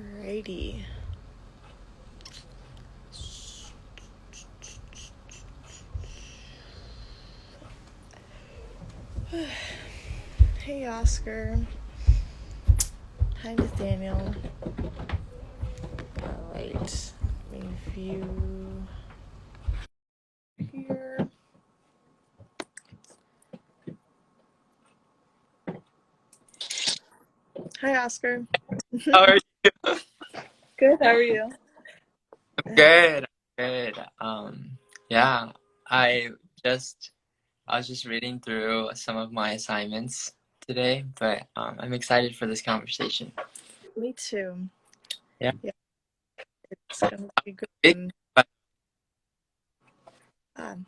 Alrighty. Hey, Oscar. Hi, Nathaniel. Alright. Let me view here. Hi, Oscar. How are you? Good, how are you? Good, good. Yeah, I just I was just reading through some of my assignments today, but I'm excited for this conversation. Me too. Yeah, Yeah, it's gonna be a good big, one. but Um,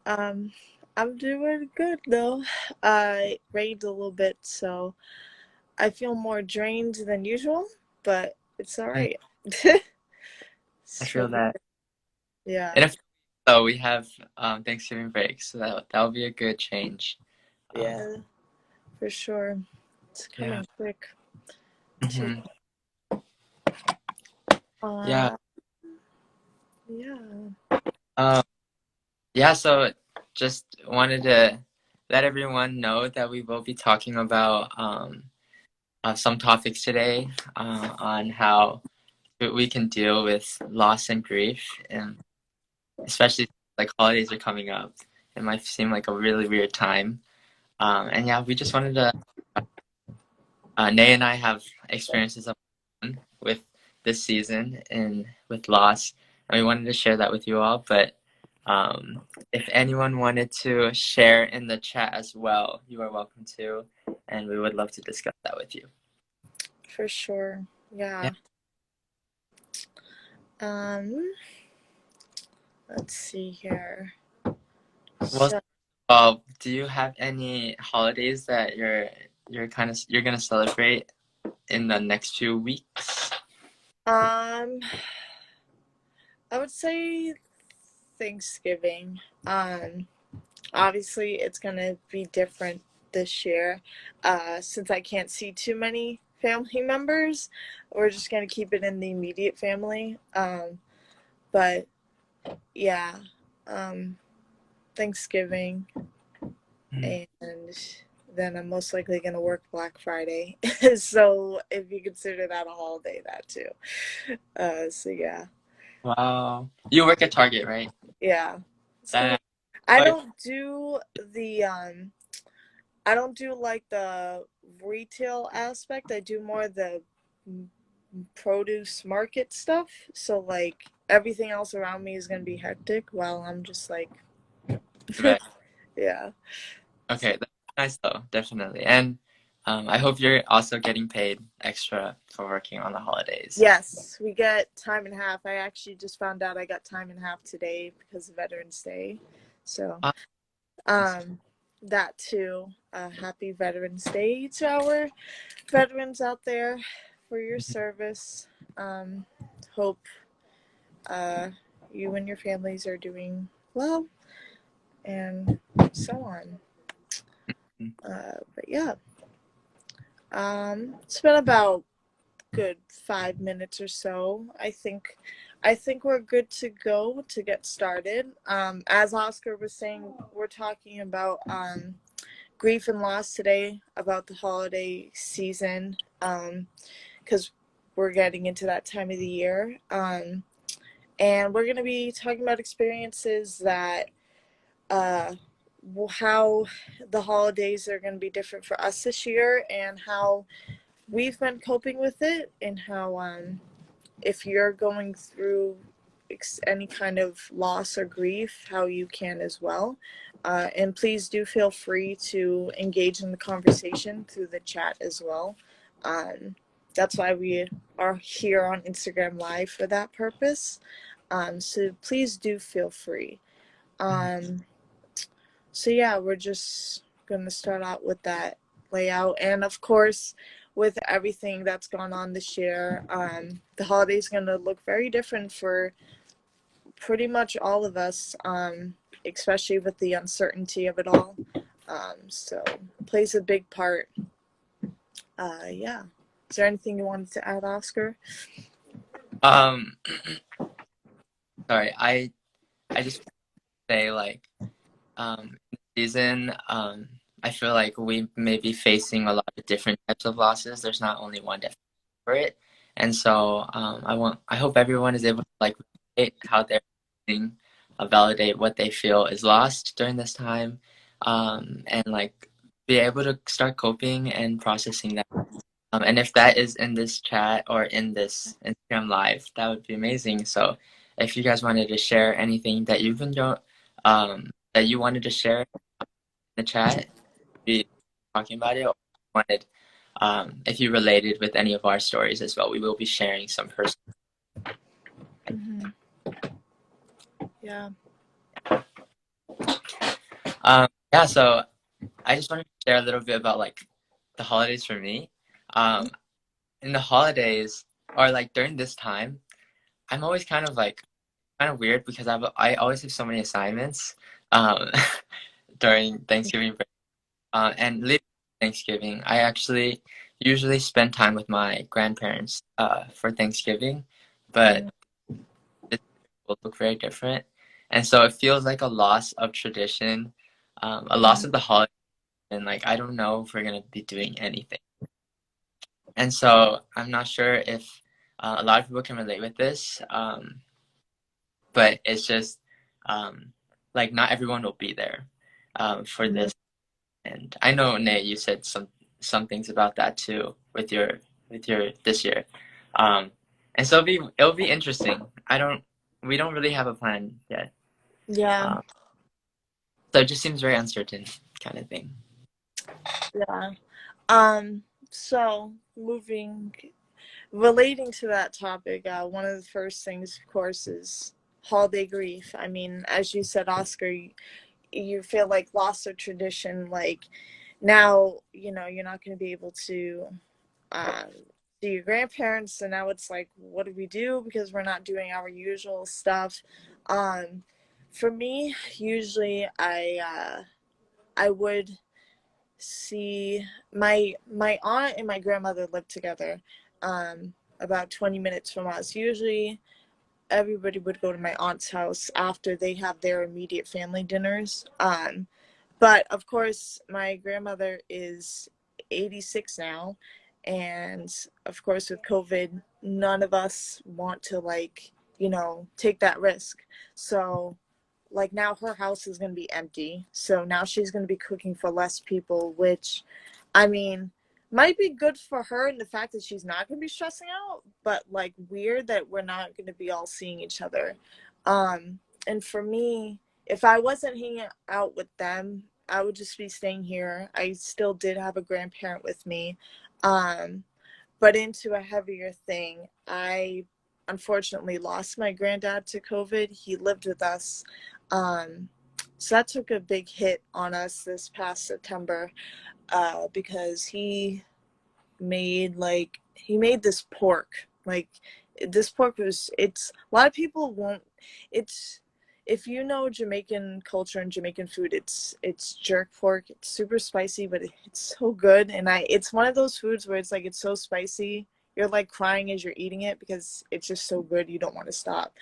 um, I'm doing good though. I rained a little bit, so I feel more drained than usual, but it's alright. I feel Should be that. good. Yeah, And if so, we have Thanksgiving break, so that'll be a good change. Um, yeah, for sure. It's yeah, coming quick too. hmm yeah, Uh, yeah. um, yeah. So just wanted to let everyone know that we will be talking about some topics today on how we can deal with loss and grief, and especially like holidays are coming up. It might seem like a really weird time. And yeah, we just wanted to. Nay and I have experiences of with this season and with loss, and we wanted to share that with you all. But if anyone wanted to share in the chat as well, you are welcome to, and we would love to discuss that with you. For sure. Yeah. Yeah. Um, let's see here. Well, So, do you have any holidays that you're gonna celebrate in the next few weeks? um, I would say Thanksgiving. Obviously it's gonna be different this year. Since I can't see too many family members, we're just gonna keep it in the immediate family. But yeah, um, Thanksgiving. Mm. And then I'm most likely gonna work Black Friday. So if you consider that a holiday, that too. So yeah, Wow, you work at Target, right? yeah. So That I but don't do the I don't do like the retail aspect. I do more the produce market stuff. So like everything else around me is gonna be hectic while I'm just like, right. yeah. Okay, that's nice though, definitely. And I hope you're also getting paid extra for working on the holidays. Yes, we get time and a half. I actually just found out I got time and a half today because of Veterans Day. So, Uh, um, that too. Happy Veterans Day to our veterans out there for your service. Um, hope uh, you and your families are doing well and so on. But yeah, it's been about good 5 minutes or so. I think we're good to go to get started. As Oscar was saying, we're talking about grief and loss today, about the holiday season, because we're getting into that time of the year. And we're going to be talking about experiences that uh, how the holidays are going to be different for us this year, and how we've been coping with it, and how if you're going through any kind of loss or grief, how you can as well. And please do feel free to engage in the conversation through the chat as well. Um, that's why we are here on Instagram Live for that purpose. So please do feel free. Um, so yeah, we're just gonna start out with that layout, and of course, with everything that's gone on this year, the holiday's gonna look very different for pretty much all of us, especially with the uncertainty of it all. So plays a big part. Yeah. Is there anything you wanted to add, Oscar? Um, sorry, I just want to say like in the season, I feel like we may be facing a lot of different types of losses. There's not only one definition for it, and so I hope everyone is able to like validate how they're feeling, validate what they feel is lost during this time, and like be able to start coping and processing that. And if that is in this chat or in this Instagram live, that would be amazing. So if you guys wanted to share anything that you've been that you wanted to share in the chat, be talking about it, or wanted if you related with any of our stories as well, we will be sharing some personal. Mm-hmm. Yeah. Yeah, so I just wanted to share a little bit about like the holidays for me. In the holidays or like during this time, I'm always kind of weird because I always have so many assignments um, during Thanksgiving break. And leaving Thanksgiving, I actually usually spend time with my grandparents for Thanksgiving, but this will look very different. And so it feels like a loss of tradition, a loss of the holiday, and like I don't know if we're gonna be doing anything. And so I'm not sure if a lot of people can relate with this, but it's just um, like not everyone will be there for Mm-hmm. this. And I know Nate, you said some things about that too with your this year, and so it'll be interesting. We don't really have a plan yet, Yeah. um, so it just seems very uncertain kind of thing. Yeah. So moving, relating to that topic, one of the first things, of course, is holiday grief. I mean, as you said, Oscar, you feel like loss of tradition. Like now, you're not going to be able to um, see your grandparents, and now it's like, what do we do because we're not doing our usual stuff? Um, for me, usually I would see my aunt and my grandmother live together, about 20 minutes from us. Usually everybody would go to my aunt's house after they have their immediate family dinners. But of course my grandmother is 86 now, and of course with COVID none of us want to, like, take that risk. So like now her house is going to be empty, so now she's going to be cooking for less people, which, I mean, might be good for her in the fact that she's not going to be stressing out, but like weird that we're not going to be all seeing each other. And for me, if I wasn't hanging out with them, I would just be staying here. I still did have a grandparent with me. um but into a heavier thing, I unfortunately lost my granddad to COVID. He lived with us. Um, so that took a big hit on us this past September, because he made this pork. Like, this pork was, it's, a lot of people won't, it's, if you know Jamaican culture and Jamaican food, it's jerk pork. It's super spicy, but it's so good. And it's one of those foods where it's like, it's so spicy you're like crying as you're eating it because it's just so good you don't want to stop.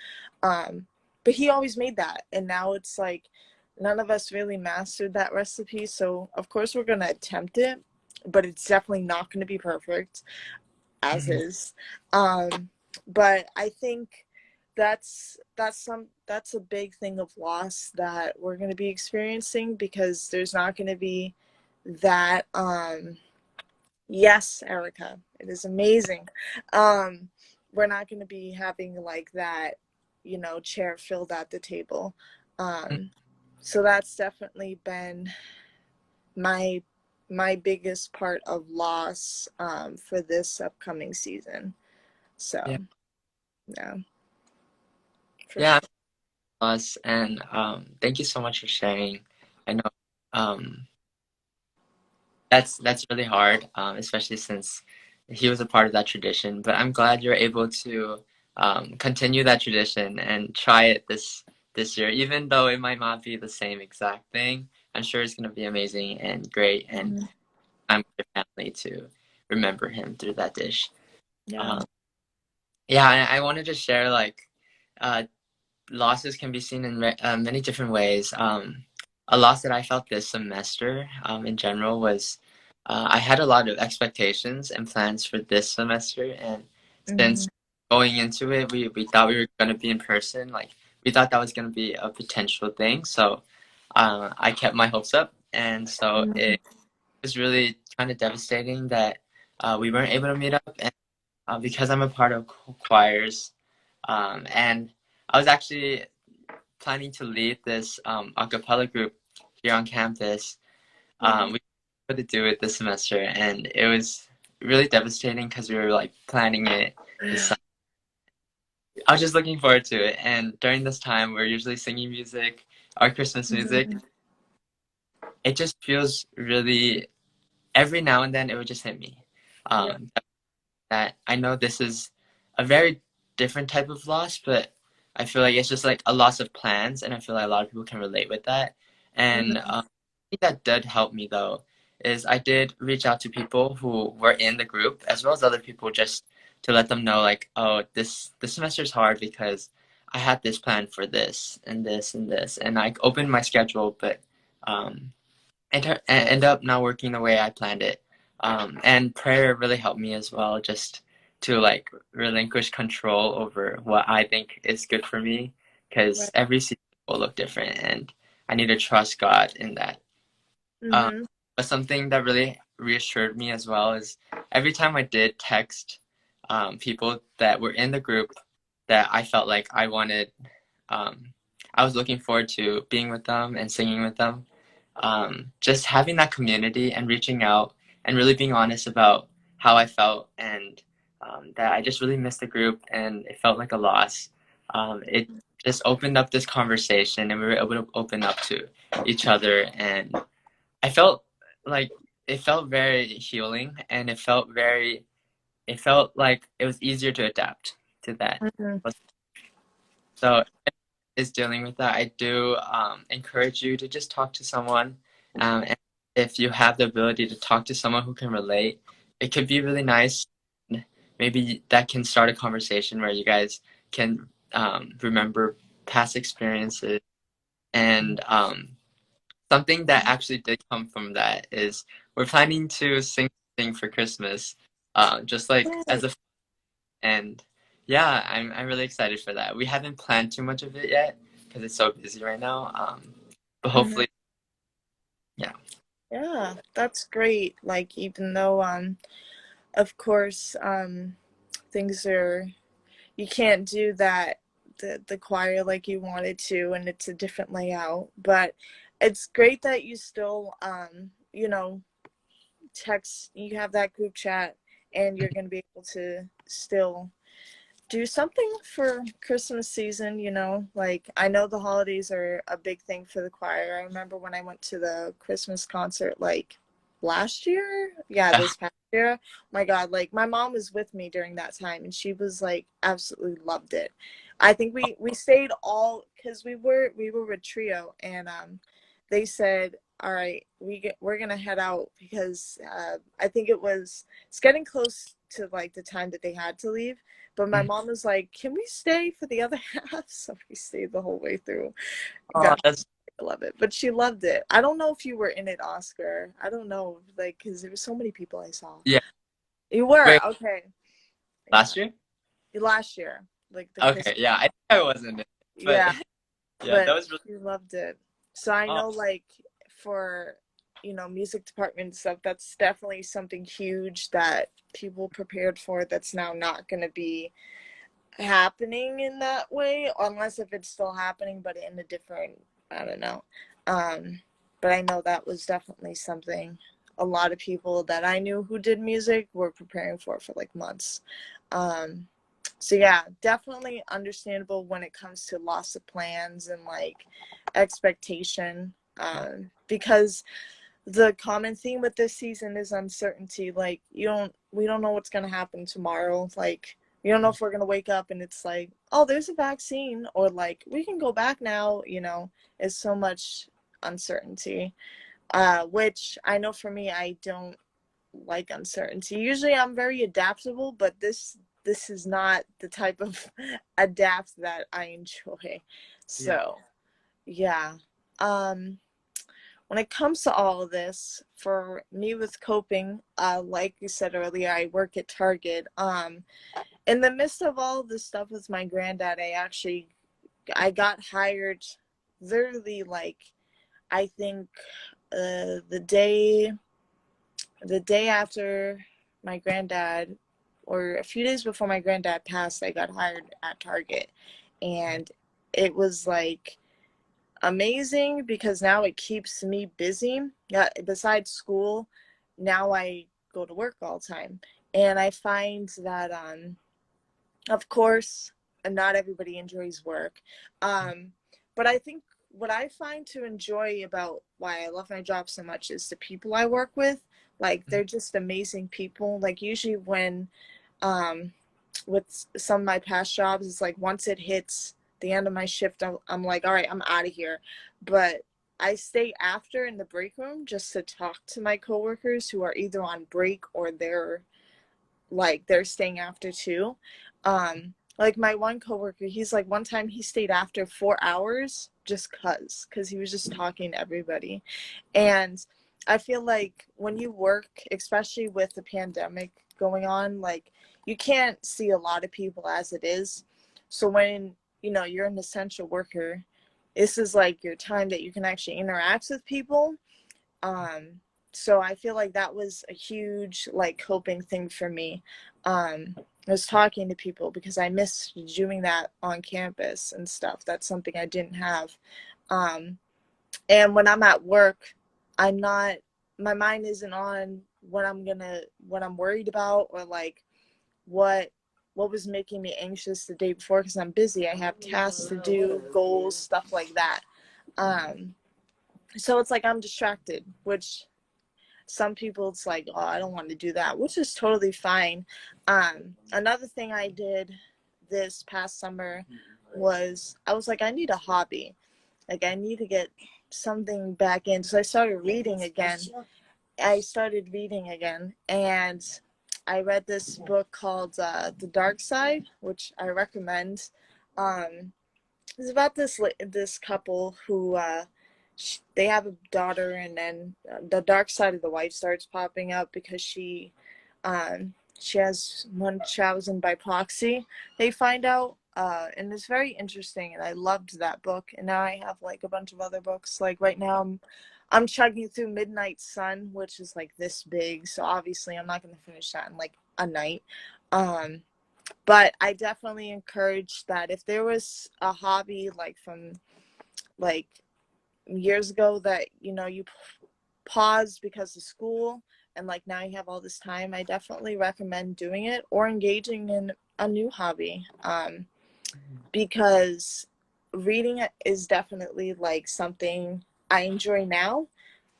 um but he always made that, and now it's like none of us really mastered that recipe, so of course we're gonna attempt it, but it's definitely not going to be perfect as Mhm. is. um but I think that's a big thing of loss that we're going to be experiencing, because there's not going to be that. Yes, Erica, it is amazing. um we're not going to be having like that, chair filled at the table. um so that's definitely been my my biggest part of loss, for this upcoming season. So Yeah, yeah, for yeah, sure. us and thank you so much for sharing. I know um, that's really hard, especially since he was a part of that tradition. But I'm glad you're able to continue that tradition and try it this year, even though it might not be the same exact thing. I'm sure it's gonna be amazing and great, and Mhm. time with your family to remember him through that dish. Yeah. Um, yeah, and I wanted to share like uh, losses can be seen in many different ways. A loss that I felt this semester, in general, was I had a lot of expectations and plans for this semester, and Mm-hmm. since going into it, we thought we were going to be in person. Like we thought that was going to be a potential thing, so I kept my hopes up, and so Mm-hmm. it was really kind of devastating that we weren't able to meet up, and because I'm a part of choirs, and I was actually planning to lead this a cappella group here on campus. We were to do it this semester, and it was really devastating because we were like planning it this summer. I was just looking forward to it, and during this time, we're usually singing music, our Christmas music. Mm-hmm. It just feels really every now and then it would just hit me. Yeah. That I know this is a very different type of loss, but I feel like it's just like a loss of plans, and I feel like a lot of people can relate with that. And Mm-hmm. I think that did help me though, is I did reach out to people who were in the group as well as other people just to let them know like, oh, this semester is hard because I had this plan for this and this and this, and I opened my schedule, but um, end up not working the way I planned it. And prayer really helped me as well, just to like relinquish control over what I think is good for me, because Right. every season will look different, and I need to trust God in that. Um, Mm-hmm. but something that really reassured me as well is every time I did text people that were in the group that I felt like um, I was looking forward to being with them and singing with them. Just having that community and reaching out and really being honest about how I felt and that I just really missed the group and it felt like a loss. It just opened up this conversation and we were able to open up to each other, and I felt like it felt very healing, and it felt like it was easier to adapt to that. Mm-hmm. So is dealing with that, I do encourage you to just talk to someone. And if you have the ability to talk to someone who can relate, it could be really nice. Maybe that can start a conversation where you guys can remember past experiences. And something that actually did come from that is we're planning to sing for Christmas, just like as a and yeah, I'm really excited for that. We haven't planned too much of it yet because it's so busy right now. But Mm-hmm. hopefully, yeah. Yeah, that's great. Like even though of course things are you can't do that the choir like you wanted to and it's a different layout, but it's great that you still you know text you have that group chat and you're going to be able to still do something for Christmas season, you know. Like I know the holidays are a big thing for the choir. I remember when I went to the Christmas concert like last year. Yeah, Yeah. this past year. My God, like my mom was with me during that time and she was like absolutely loved it. I think we stayed all cuz we were with Trio and they said all right, we're gonna head out because I think it's getting close to like the time that they had to leave, but my mom was like, "Can we stay for the other half?" So we stayed the whole way through. Oh, God, that's I love it. But she loved it. I don't know if you were in it, Oscar. I don't know, like, because there were so many people I saw. yeah. You were Wait, okay. Yeah, last year? last year, like the Okay, Christmas. yeah. I think I wasn't it, but Yeah, yeah, that but was really. she loved it. So I Oh, know, like, for music department and stuff, that's definitely something huge that people prepared for. That's now not going to be happening in that way unless if it's still happening but in a different, I don't know. um but I know that was definitely something a lot of people that I knew who did music were preparing for like months. So yeah, definitely understandable when it comes to loss of plans and like expectation, because the common theme with this season is uncertainty. Like we don't know what's going to happen tomorrow. Like we don't know if we're going to wake up and it's like, oh, there's a vaccine, or like we can go back now. Is so much uncertainty, which I know for me, I don't like uncertainty. Usually I'm very adaptable, but this is not the type of adapt that I enjoy. Yeah. So, yeah. Um when it comes to all of this, for me with coping, like you said earlier, I work at Target. In the midst of all of this stuff with my granddad, I got hired literally like I think the day after my granddad, or a few days before my granddad passed, I got hired at Target, and it was like amazing because now it keeps me busy. Yeah, besides school, now I go to work all the time, and I find that of course, not everybody enjoys work. Um, but I think what I find to enjoy about why I love my job so much is the people I work with. Like, they're just amazing people. Like, usually when, um, with some of my past jobs, it's like once it hits the end of my shift, I'm like, all right, I'm out of here. But I stay after in the break room just to talk to my coworkers who are either on break or they're staying after too. Like my one coworker, he's like one time he stayed after 4 hours just cause he was just talking to everybody. And I feel like when you work, especially with the pandemic going on, like you can't see a lot of people as it is. So when, you're an essential worker, this is like your time that you can actually interact with people. um so I feel like that was a huge like coping thing for me. I was talking to people because I missed doing that on campus and stuff. That's something I didn't have. um and when I'm at work, I'm not my mind isn't on what I'm worried about, or like what was making me anxious the day before, because I'm busy. I have tasks to do, goals, stuff like that. um so it's like I'm distracted, which some people it's like, oh, I don't want to do that, which is totally fine. Another thing I did this past summer was I was like, I need a hobby. Like I need to get something back in. So I started reading again, and I read this book called The Dark Side, which I recommend. It's about this couple who they have a daughter, and then the dark side of the wife starts popping up because she has Munchausen by proxy. They find out, and it's very interesting, and I loved that book. And now I have like a bunch of other books. Like right now, I'm chugging through Midnight Sun, which is like this big. So obviously, I'm not going to finish that in like a night. Um, but I definitely encourage that if there was a hobby like from like years ago that you paused because of school, and like now you have all this time, I definitely recommend doing it or engaging in a new hobby, because reading is definitely like something I enjoy now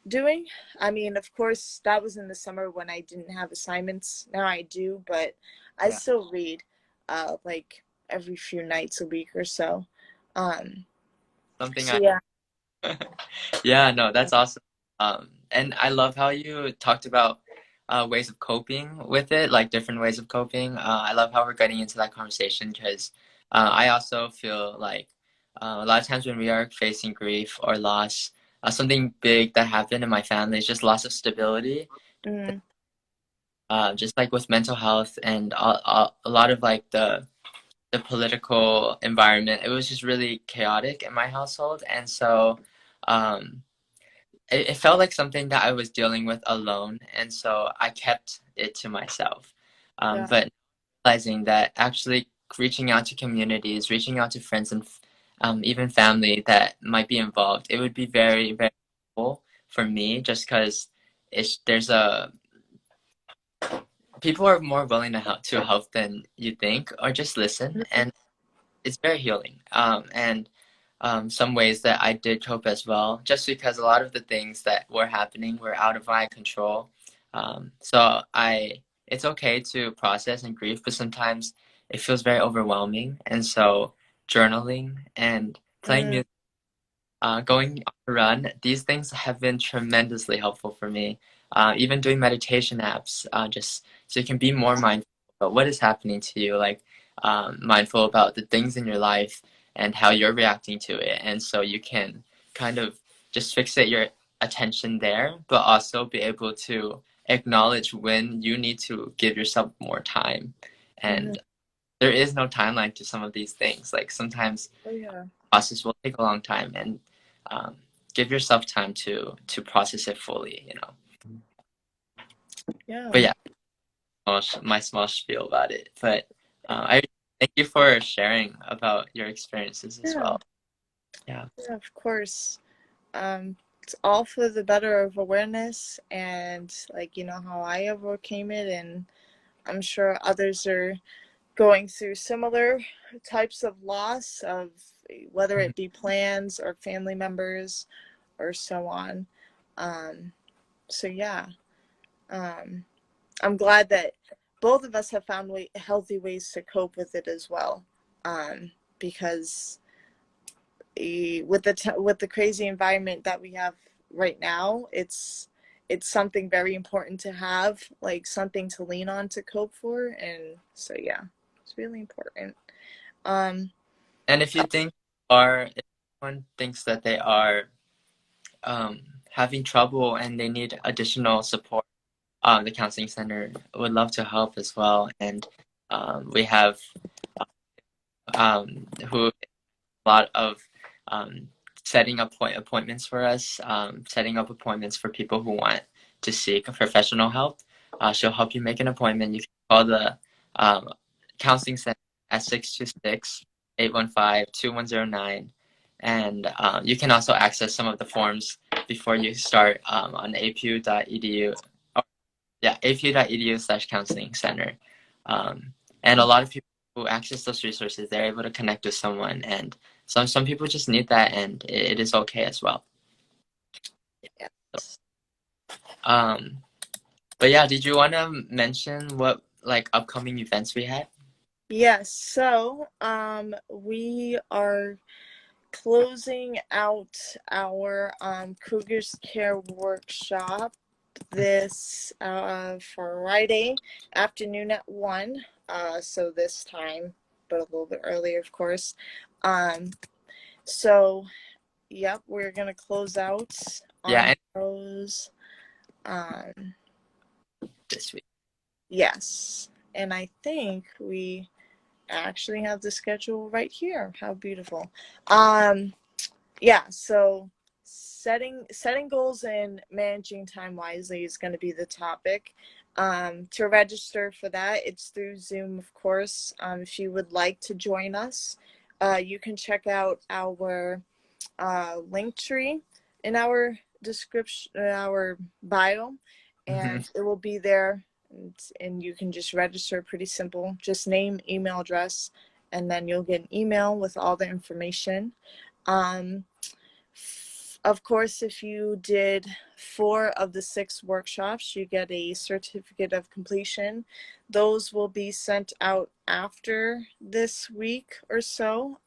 doing. I mean, of course, that was in the summer when I didn't have assignments. Now I do, but I Yeah. still read like every few nights a week or so. Um, Something so I yeah. Yeah, no, that's awesome. And I love how you talked about ways of coping with it, like different ways of coping. I love how we're getting into that conversation because I also feel like a lot of times when we are facing grief or loss, something big that happened in my family is just loss of stability. Mm, Just like with mental health and a lot of like the political environment, it was just really chaotic in my household, and so. Um, it felt like something that I was dealing with alone, and so I kept it to myself. yeah. But realizing that actually reaching out to communities, reaching out to friends and even family that might be involved, it would be very, very helpful for me just because there's a people are more willing to help than you think or just listen, and it's very healing. And some ways that I did cope as well, just because a lot of the things that were happening were out of my control. It's okay to process and grieve, but sometimes it feels very overwhelming. And so, journaling and playing Mm, music, going on a run, these things have been tremendously helpful for me. even doing meditation apps, just so you can be more mindful about what is happening to you, like mindful about the things in your life and how you're reacting to it. And so you can kind of just fixate your attention there, but also be able to acknowledge when you need to give yourself more time. Mm-hmm. And there is no timeline to some of these things. Like sometimes Oh yeah. process will take a long time, and um, give yourself time to process it fully, you know. Yeah. But yeah, my small spiel about it. But I thank you for sharing about your experiences as Yeah. well. Yeah. Yeah, of course. It's all for the better of awareness, and like, how I overcame it, and I'm sure others are going through similar types of loss, of whether it be plans or family members or so on. Um, so yeah, um, I'm glad that both of us have found healthy ways to cope with it as well, because with the crazy environment that we have right now, it's something very important to have, like something to lean on to cope for, and so yeah, it's really important. Um, And if you think, or if someone thinks that they are um, having trouble and they need additional support, the counseling center would love to help as well. And we have who a lot of um, setting up appointments for us, setting up appointments for people who want to seek professional help. She'll help you make an appointment. You can call the um, counseling center at 626-815-2109. And you can also access some of the forms before you start on apu.edu. Oh, yeah, apu.edu/counseling center. Um, and a lot of people who access those resources, they're able to connect with someone, and some people just need that, and it is okay as well. yeah. Um, but yeah, did you want to mention what like upcoming events we had? Yes, so we are closing out our Cougars Care workshop this Friday afternoon at 1. So this time, but a little bit earlier, of course. Um, so, yep, we're going to close out Yeah, on and those. Um, this week. yes. And I think we actually have the schedule right here. How beautiful. Yeah, so setting goals and managing time wisely is going to be the topic. To register for that, it's through Zoom, of course. If you would like to join us, you can check out our link tree in our description, our bio, Mm-hmm. and it will be there. And you can just register. Pretty simple. Just name, email address, and then you'll get an email with all the information. Um, of course, if you did 4 of the 6 workshops, you get a certificate of completion. Those will be sent out after this week or so,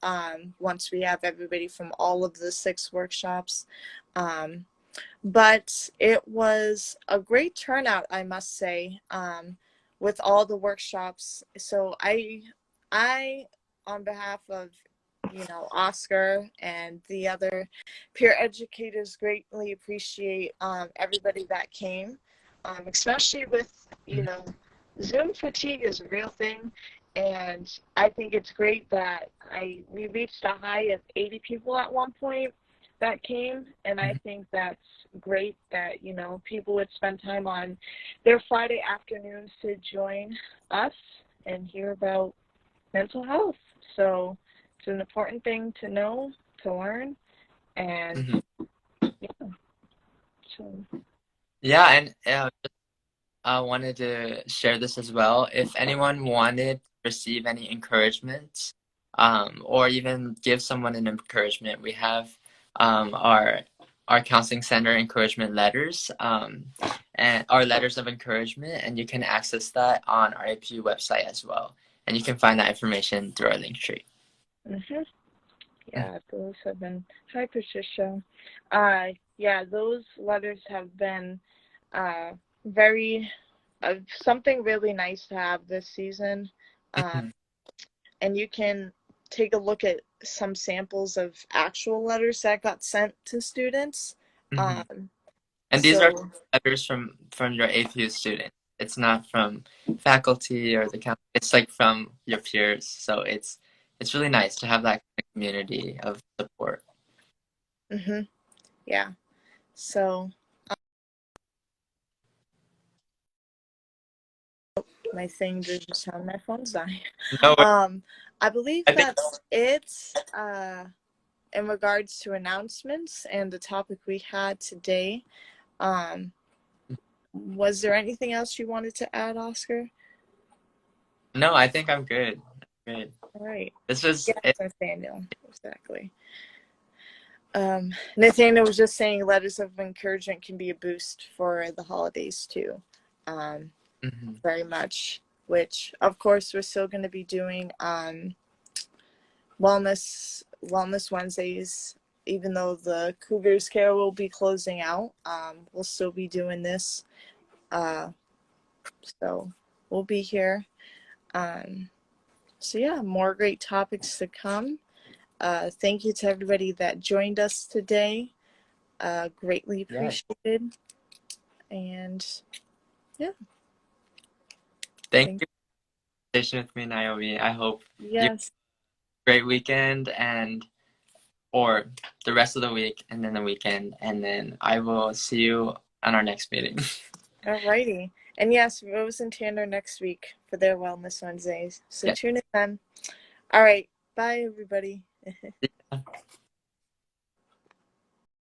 once we have everybody from all of the 6 workshops. Um, but it was a great turnout, I must say, with all the workshops. So I, on behalf of Oscar and the other peer educators, greatly appreciate everybody that came, especially with Zoom fatigue is a real thing, and I think it's great that we reached a high of 80 people at one point that came, and I think that's great that people would spend time on their Friday afternoons to join us and hear about mental health. So it's an important thing to know, to learn, and Mm-hmm. yeah. So Yeah, and I wanted to share this as well. If anyone wanted to receive any encouragement, or even give someone an encouragement, we have our counseling center encouragement letters, and our letters of encouragement, and you can access that on our APU website as well. And you can find that information through our link tree. yeah, those have been. Hi, Patricia. Yeah, those letters have been very something really nice to have this season. Mhm. And you can take a look at some samples of actual letters that got sent to students. Mhm. Um, And these are so, letters from your APU students. It's not from faculty or the campus. It's like from your peers. So it's really nice to have that community of support. yeah. So, my thing just sound my phone's dying. No, I believe I think that's it in regards to announcements and the topic we had today. Um, was there anything else you wanted to add, Oscar? no, I think I'm good. Good. All right. This was Yes, it. Nathaniel. Exactly. Nathaniel was just saying letters of encouragement can be a boost for the holidays too. Um, Mhm. very much. Which, of course, we're still going to be doing Wellness Wednesdays. Even though the Cougars Care will be closing out, we'll still be doing this. Uh, so we'll be here. Um, so yeah, more great topics to come. Thank you to everybody that joined us today. Greatly Yeah. appreciated. And yeah, Thank thank you for station with me, Naomi. I hope you have yes. a great weekend and or the rest of the week and then the weekend. And then I will see you on our next meeting. Alrighty. And yes, Rose and Tanner next week for their Wellness Wednesdays. So Yeah. tune in then. All right. Bye, everybody.